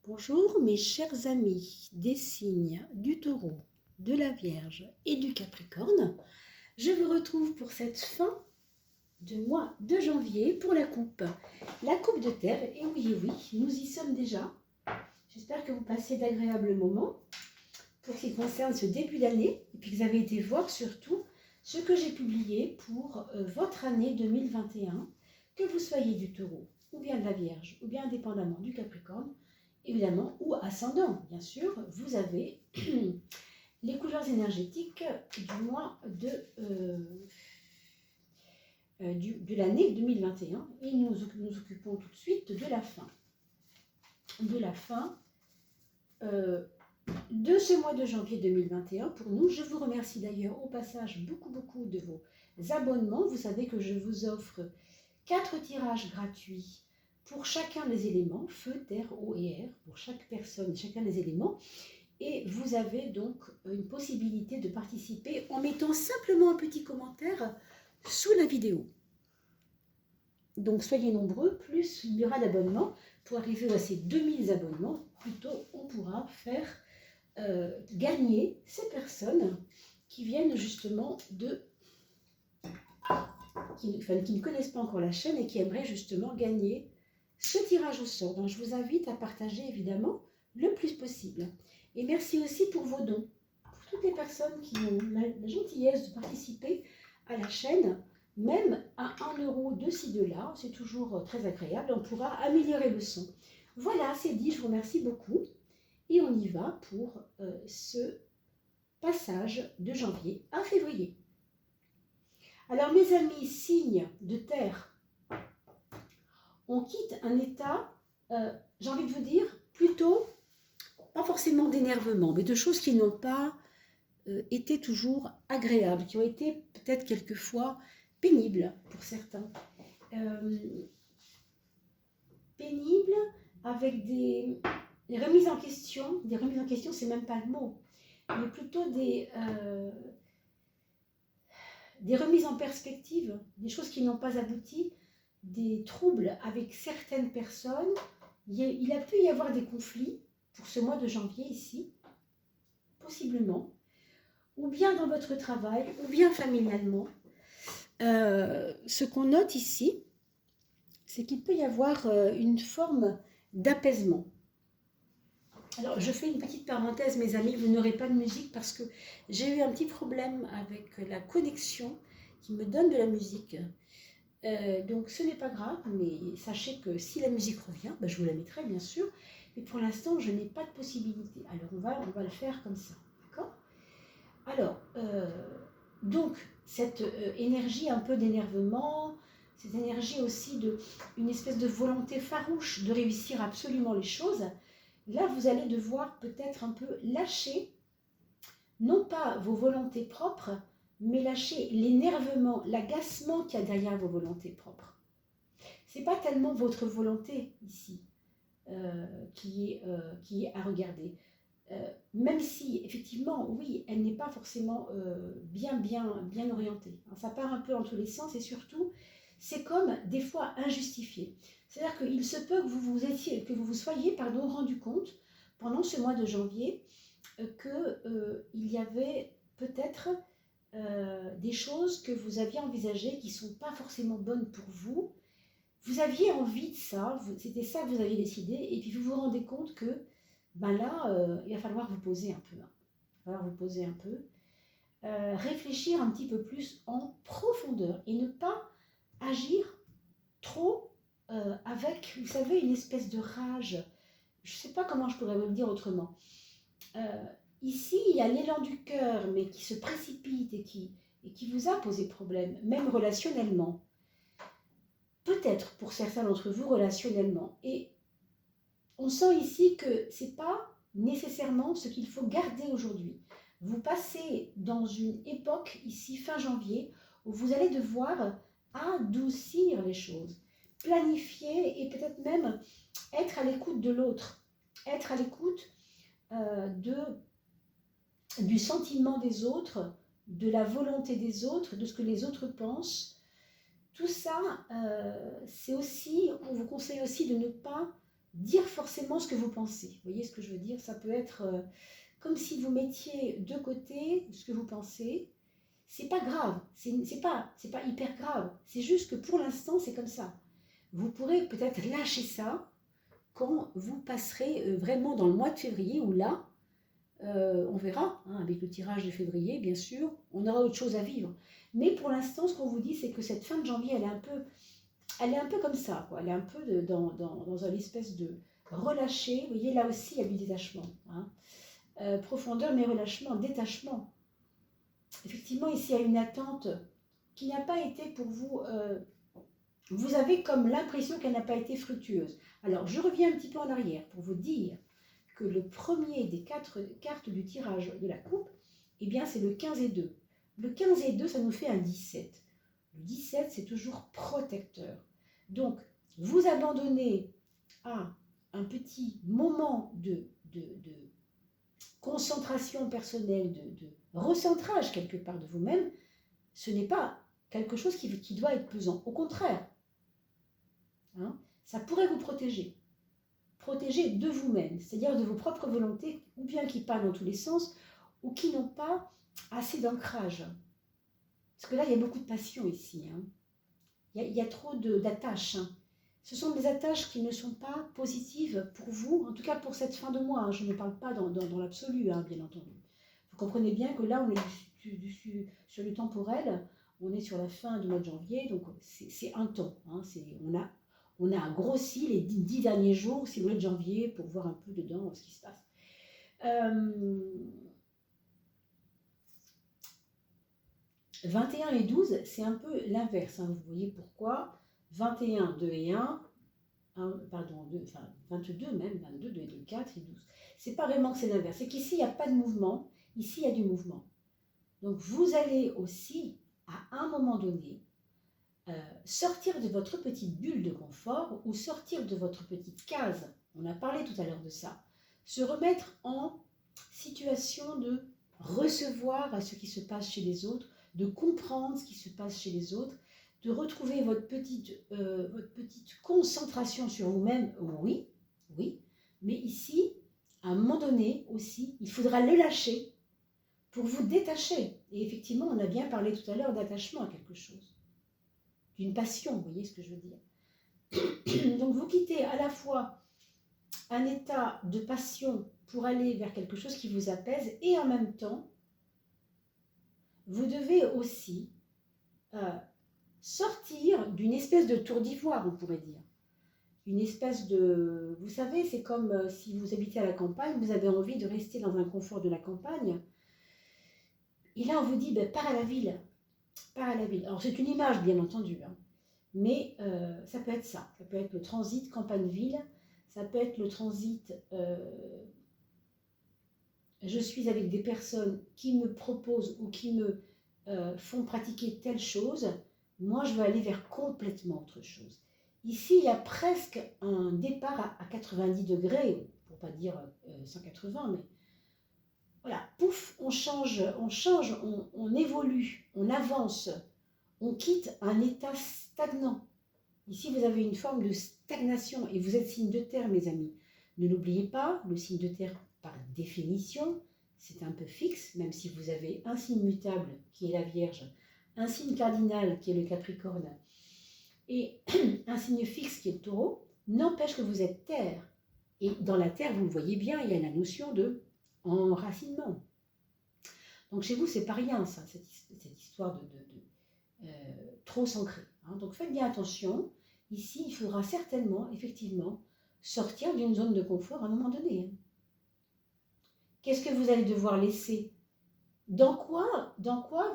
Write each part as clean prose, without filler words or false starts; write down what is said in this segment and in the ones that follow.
Bonjour mes chers amis des signes du Taureau, de la Vierge et du Capricorne. Je vous retrouve pour cette fin de mois de janvier pour la coupe. La coupe de terre, et oui, nous y sommes déjà. J'espère que vous passez d'agréables moments pour ce qui concerne ce début d'année et puis que vous avez été voir surtout ce que j'ai publié pour votre année 2021, que vous soyez du Taureau ou bien de la Vierge ou bien indépendamment du Capricorne. Évidemment, ou ascendant, bien sûr, vous avez les couleurs énergétiques du mois de l'année 2021 et nous occupons tout de suite de la fin. De ce mois de janvier 2021 pour nous. Je vous remercie d'ailleurs au passage beaucoup de vos abonnements. Vous savez que je vous offre 4 tirages gratuits pour chacun des éléments, feu, terre, eau et air, pour chaque personne, chacun des éléments. Et vous avez donc une possibilité de participer en mettant simplement un petit commentaire sous la vidéo. Donc soyez nombreux, plus il y aura d'abonnements. Pour arriver à ces 2000 abonnements, plutôt on pourra faire gagner ces personnes qui viennent justement qui ne connaissent pas encore la chaîne et qui aimeraient justement gagner ce tirage au sort. Donc je vous invite à partager évidemment le plus possible. Et merci aussi pour vos dons. Pour toutes les personnes qui ont la gentillesse de participer à la chaîne, même à 1 euro de ci, de là, c'est toujours très agréable. On pourra améliorer le son. Voilà, c'est dit, je vous remercie beaucoup. Et on y va pour ce passage de janvier à février. Alors mes amis, signes de terre, on quitte un état, j'ai envie de vous dire, plutôt, pas forcément d'énervement, mais de choses qui n'ont pas été toujours agréables, qui ont été peut-être quelquefois pénibles pour certains. Pénibles avec des remises en question. Des remises en question, c'est même pas le mot, mais plutôt des remises en perspective, des choses qui n'ont pas abouti, des troubles avec certaines personnes. Il a pu y avoir des conflits pour ce mois de janvier ici, possiblement, ou bien dans votre travail, ou bien familialement. Ce qu'on note ici, c'est qu'il peut y avoir une forme d'apaisement. Alors, je fais une petite parenthèse, mes amis, vous n'aurez pas de musique parce que j'ai eu un petit problème avec la connexion qui me donne de la musique. Donc, ce n'est pas grave, mais sachez que si la musique revient, je vous la mettrai, bien sûr. Mais pour l'instant, je n'ai pas de possibilité. Alors, on va le faire comme ça, d'accord? Alors, donc, cette énergie un peu d'énervement, cette énergie aussi une espèce de volonté farouche de réussir absolument les choses, là, vous allez devoir peut-être un peu lâcher, non pas vos volontés propres, mais lâcher l'énervement, l'agacement qu'il y a derrière vos volontés propres. Ce n'est pas tellement votre volonté ici qui est à regarder. Même si, effectivement, oui, elle n'est pas forcément bien orientée. Ça part un peu en tous les sens et surtout, c'est comme des fois injustifié. C'est-à-dire qu'il se peut que vous vous soyez rendu compte pendant ce mois de janvier qu'il y avait peut-être des choses que vous aviez envisagées qui ne sont pas forcément bonnes pour vous. Vous aviez envie de ça, c'était ça que vous aviez décidé, et puis vous vous rendez compte que là, il va falloir vous poser un peu. Il va falloir vous poser un peu, réfléchir un petit peu plus en profondeur et ne pas agir trop avec, vous savez, une espèce de rage. Je ne sais pas comment je pourrais vous le dire autrement. Ici, il y a l'élan du cœur, mais qui se précipite et qui vous a posé problème, même relationnellement. Peut-être pour certains d'entre vous relationnellement. Et on sent ici que ce n'est pas nécessairement ce qu'il faut garder aujourd'hui. Vous passez dans une époque, ici fin janvier, où vous allez devoir adoucir les choses, planifier et peut-être même être à l'écoute de l'autre, être à l'écoute du sentiment des autres, de la volonté des autres, de ce que les autres pensent. Tout ça, c'est aussi, on vous conseille aussi de ne pas dire forcément ce que vous pensez. Vous voyez ce que je veux dire? Ça peut être comme si vous mettiez de côté ce que vous pensez. C'est pas grave, c'est pas hyper grave. C'est juste que pour l'instant, c'est comme ça. Vous pourrez peut-être lâcher ça quand vous passerez vraiment dans le mois de février, où là, on verra, hein, avec le tirage de février, bien sûr, on aura autre chose à vivre. Mais pour l'instant, ce qu'on vous dit, c'est que cette fin de janvier, elle est un peu comme ça, quoi. Elle est un peu dans une espèce de relâcher. Vous voyez, là aussi, il y a du détachement. Hein. Profondeur, mais relâchement, détachement. Effectivement, ici, il y a une attente qui n'a pas été pour vous... vous avez comme l'impression qu'elle n'a pas été fructueuse. Alors, je reviens un petit peu en arrière pour vous dire que le premier des 4 cartes du tirage de la coupe, eh bien, c'est le 15 et 2. Le 15 et 2, ça nous fait un 17. Le 17, c'est toujours protecteur. Donc, vous abandonnez à un petit moment de concentration personnelle, de recentrage quelque part de vous-même. Ce n'est pas quelque chose qui doit être pesant. Au contraire, hein, ça pourrait vous protéger. Protéger de vous-même, c'est-à-dire de vos propres volontés, ou bien qui parlent dans tous les sens, ou qui n'ont pas assez d'ancrage. Parce que là, il y a beaucoup de passion ici. Hein. Il y a trop d'attaches. Hein. Ce sont des attaches qui ne sont pas positives pour vous, en tout cas pour cette fin de mois. Hein. Je ne parle pas dans l'absolu, hein, bien entendu. Vous comprenez bien que là, on est sur le temporel, on est sur la fin du mois de janvier, donc c'est un temps. Hein. On a grossi les 10 derniers jours, si vous voulez, de janvier, pour voir un peu dedans ce qui se passe. 21 et 12, c'est un peu l'inverse. Hein. Vous voyez pourquoi 21, 2 et 1, pardon, 22 même, 22, 2 et 2, 4 et 12. C'est pas vraiment que c'est l'inverse. C'est qu'ici, il n'y a pas de mouvement. Ici, il y a du mouvement. Donc, vous allez aussi, à un moment donné, sortir de votre petite bulle de confort ou sortir de votre petite case, on a parlé tout à l'heure de ça, se remettre en situation de recevoir ce qui se passe chez les autres, de comprendre ce qui se passe chez les autres, de retrouver votre petite concentration sur vous-même, oui, mais ici, à un moment donné aussi, il faudra le lâcher pour vous détacher. Et effectivement, on a bien parlé tout à l'heure d'attachement à quelque chose. D'une passion, vous voyez ce que je veux dire. Donc vous quittez à la fois un état de passion pour aller vers quelque chose qui vous apaise et en même temps, vous devez aussi sortir d'une espèce de tour d'ivoire, on pourrait dire. Une espèce de... Vous savez, c'est comme si vous habitez à la campagne, vous avez envie de rester dans un confort de la campagne. Et là, on vous dit, pars à la ville. Pars à la ville. Alors, c'est une image, bien entendu. Hein. Mais ça peut être ça. Ça peut être le transit campagne-ville. Ça peut être le transit... je suis avec des personnes qui me proposent ou qui me font pratiquer telle chose. Moi, je veux aller vers complètement autre chose. Ici, il y a presque un départ à 90 degrés, pour ne pas dire 180, mais voilà, pouf, on change, on évolue, on avance, on quitte un état stagnant. Ici, vous avez une forme de stagnation et vous êtes signe de terre, mes amis. Ne l'oubliez pas, le signe de terre, par définition, c'est un peu fixe, même si vous avez un signe mutable qui est la Vierge, un signe cardinal qui est le Capricorne et un signe fixe qui est le Taureau, n'empêche que vous êtes terre. Et dans la terre, vous le voyez bien, il y a la notion de enracinement. Donc chez vous, c'est pas rien, ça, cette histoire de trop s'ancrer. Hein. Donc faites bien attention. Ici, il faudra certainement, effectivement, sortir d'une zone de confort à un moment donné. Hein. Qu'est-ce que vous allez devoir laisser? Dans quoi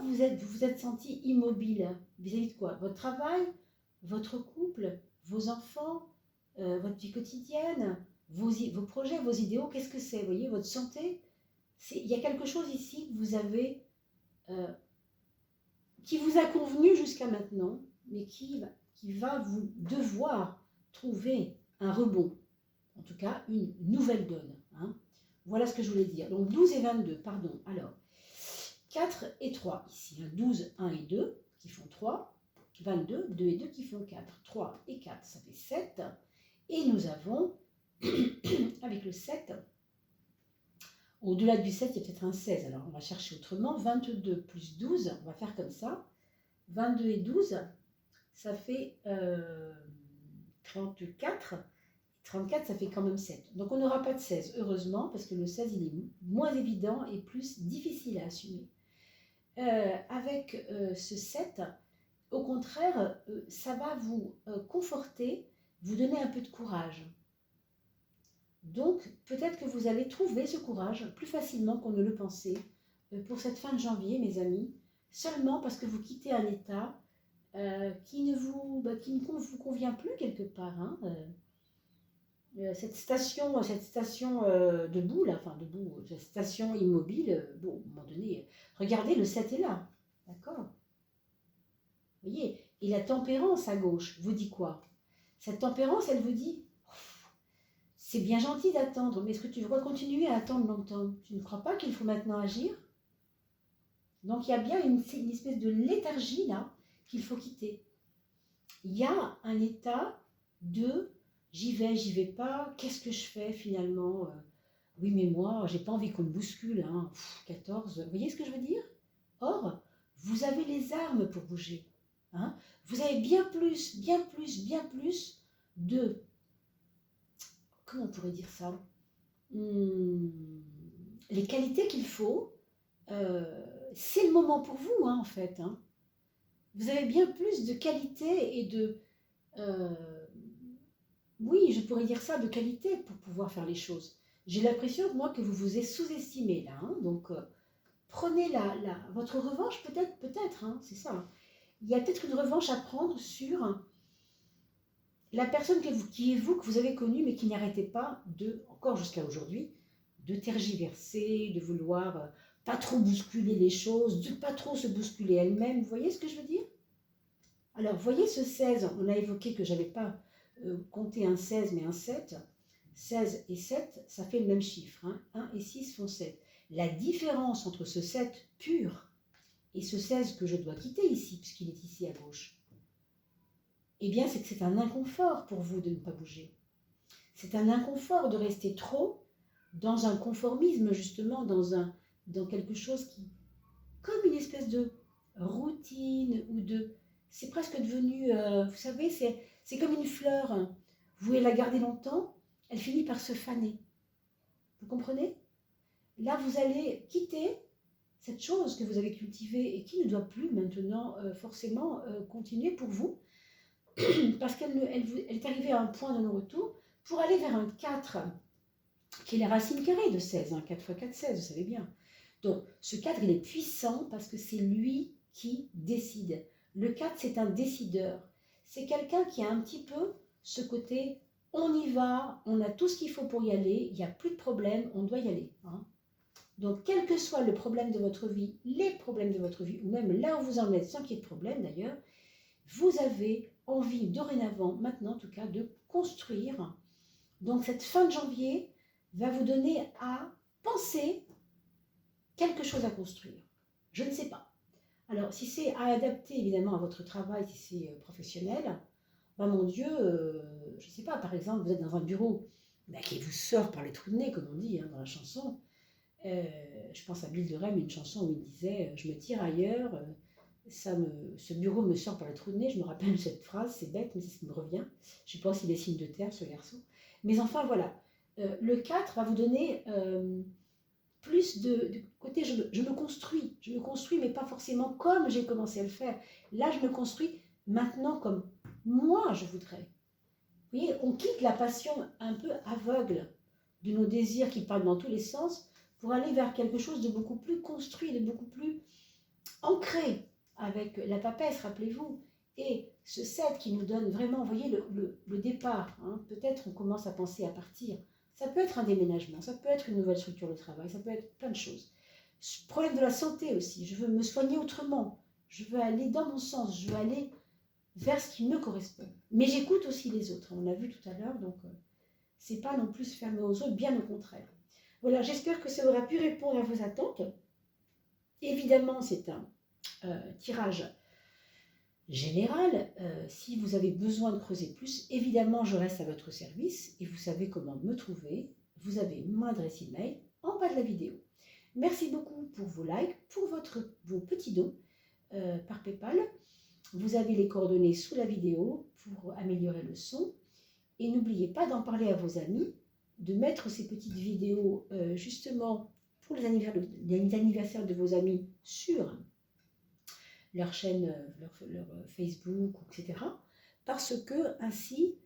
vous êtes senti immobile? Vis-à-vis de quoi? Votre travail, votre couple, vos enfants, votre vie quotidienne, vos projets, vos idéaux, qu'est-ce que c'est? Vous voyez, votre santé? Il y a quelque chose ici que vous avez, qui vous a convenu jusqu'à maintenant, mais qui va vous devoir trouver un rebond, en tout cas une nouvelle donne. Hein. Voilà ce que je voulais dire. Donc 12 et 22, pardon. Alors, 4 et 3 ici. Hein. 12, 1 et 2 qui font 3. 22, 2 et 2 qui font 4. 3 et 4, ça fait 7. Et nous avons avec le 7. Au-delà du 7, il y a peut-être un 16. Alors, on va chercher autrement. 22 plus 12, on va faire comme ça. 22 et 12, ça fait 34. 34, ça fait quand même 7. Donc, on n'aura pas de 16, heureusement, parce que le 16, il est moins évident et plus difficile à assumer. Avec ce 7, au contraire, ça va vous conforter, vous donner un peu de courage. Donc, peut-être que vous allez trouver ce courage plus facilement qu'on ne le pensait pour cette fin de janvier, mes amis, seulement parce que vous quittez un état qui ne vous convient plus quelque part. Hein. Cette station debout, là, enfin debout, cette station immobile, bon, à un moment donné, regardez, le 7 est là, d'accord? Vous voyez, et la tempérance à gauche vous dit quoi? Cette tempérance, elle vous dit, c'est bien gentil d'attendre, mais est-ce que tu veux continuer à attendre longtemps? Tu ne crois pas qu'il faut maintenant agir? Donc il y a bien une espèce de léthargie là qu'il faut quitter. Il y a un état de j'y vais pas, qu'est-ce que je fais finalement? Oui, mais moi, j'ai pas envie qu'on me bouscule, hein. 14, vous voyez ce que je veux dire? Or, vous avez les armes pour bouger. Hein. Vous avez bien plus de, comment on pourrait dire ça? Les qualités qu'il faut, c'est le moment pour vous, hein, en fait. Hein. Vous avez bien plus de qualité et de... oui, je pourrais dire ça, de qualité pour pouvoir faire les choses. J'ai l'impression, moi, que vous vous sous-estimez là. Hein, donc, prenez votre revanche, peut-être, hein, c'est ça. Hein. Il y a peut-être une revanche à prendre sur la personne qui est vous, que vous avez connue, mais qui n'arrêtait pas encore jusqu'à aujourd'hui, de tergiverser, de vouloir pas trop bousculer les choses, de pas trop se bousculer elle-même. Vous voyez ce que je veux dire? Alors, voyez ce 16, on a évoqué que je n'avais pas compté un 16, mais un 7. 16 et 7, ça fait le même chiffre. Hein. 1 et 6 font 7. La différence entre ce 7 pur et ce 16 que je dois quitter ici, puisqu'il est ici à gauche, eh bien, c'est que c'est un inconfort pour vous de ne pas bouger. C'est un inconfort de rester trop dans un conformisme, justement, dans quelque chose qui, comme une espèce de routine ou de... C'est presque devenu, vous savez, c'est comme une fleur. Hein. Vous voulez la garder longtemps, elle finit par se faner. Vous comprenez? Là, vous allez quitter cette chose que vous avez cultivée et qui ne doit plus maintenant forcément continuer pour vous, parce qu'elle est arrivée à un point de non-retour pour aller vers un 4, qui est la racine carrée de 16. Hein, 4 x 4, 16, vous savez bien. Donc, ce 4, il est puissant parce que c'est lui qui décide. Le 4, c'est un décideur. C'est quelqu'un qui a un petit peu ce côté, on y va, on a tout ce qu'il faut pour y aller, il n'y a plus de problème, on doit y aller. Hein. Donc, quel que soit le problème de votre vie, les problèmes de votre vie, ou même là où vous en êtes, sans qu'il y ait de problème d'ailleurs, vous avez envie dorénavant, maintenant en tout cas, de construire. Donc, cette fin de janvier va vous donner à penser quelque chose à construire. Je ne sais pas. Alors, si c'est à adapter évidemment à votre travail, si c'est professionnel, ben mon Dieu, je ne sais pas, par exemple, vous êtes dans un bureau qui vous sort par les trous de nez, comme on dit hein, dans la chanson. Je pense à Bill de Rem, une chanson où il disait « Je me tire ailleurs, ce bureau me sort par les trous de nez ». Je me rappelle cette phrase, c'est bête, mais c'est ce qui me revient. Je ne sais pas s'il est signe de terre, ce garçon. Mais enfin, voilà. Le 4 va vous donner... plus de côté, je me construis, mais pas forcément comme j'ai commencé à le faire. Là, je me construis maintenant comme moi je voudrais. Vous voyez, on quitte la passion un peu aveugle de nos désirs qui parlent dans tous les sens pour aller vers quelque chose de beaucoup plus construit, de beaucoup plus ancré avec la papesse, rappelez-vous. Et ce 7 qui nous donne vraiment, vous voyez, le départ. Hein, peut-être on commence à penser à partir. Ça peut être un déménagement, ça peut être une nouvelle structure de travail, ça peut être plein de choses. Problème de la santé aussi, je veux me soigner autrement, je veux aller dans mon sens, je veux aller vers ce qui me correspond. Mais j'écoute aussi les autres, on l'a vu tout à l'heure, donc c'est pas non plus se fermer aux autres, bien au contraire. Voilà, j'espère que ça aura pu répondre à vos attentes. Évidemment, c'est un tirage générale. Si vous avez besoin de creuser plus, évidemment, je reste à votre service et vous savez comment me trouver. Vous avez mon adresse email en bas de la vidéo. Merci beaucoup pour vos likes, pour vos petits dons par PayPal. Vous avez les coordonnées sous la vidéo pour améliorer le son. Et n'oubliez pas d'en parler à vos amis, de mettre ces petites vidéos justement pour les anniversaires de vos amis sur leur chaîne, leur Facebook, etc. Parce que ainsi,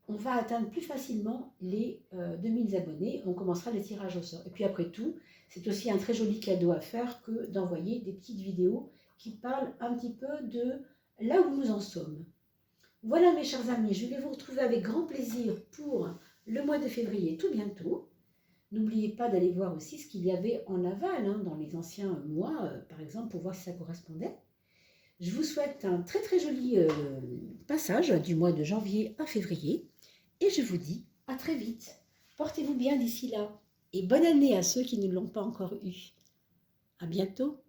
on va atteindre plus facilement les 2000 abonnés. On commencera les tirages au sort. Et puis après tout, c'est aussi un très joli cadeau à faire que d'envoyer des petites vidéos qui parlent un petit peu de là où nous en sommes. Voilà mes chers amis, je vais vous retrouver avec grand plaisir pour le mois de février tout bientôt. N'oubliez pas d'aller voir aussi ce qu'il y avait en aval dans les anciens mois, par exemple, pour voir si ça correspondait. Je vous souhaite un très très joli passage du mois de janvier à février et je vous dis à très vite. Portez-vous bien d'ici là et bonne année à ceux qui ne l'ont pas encore eu. À bientôt.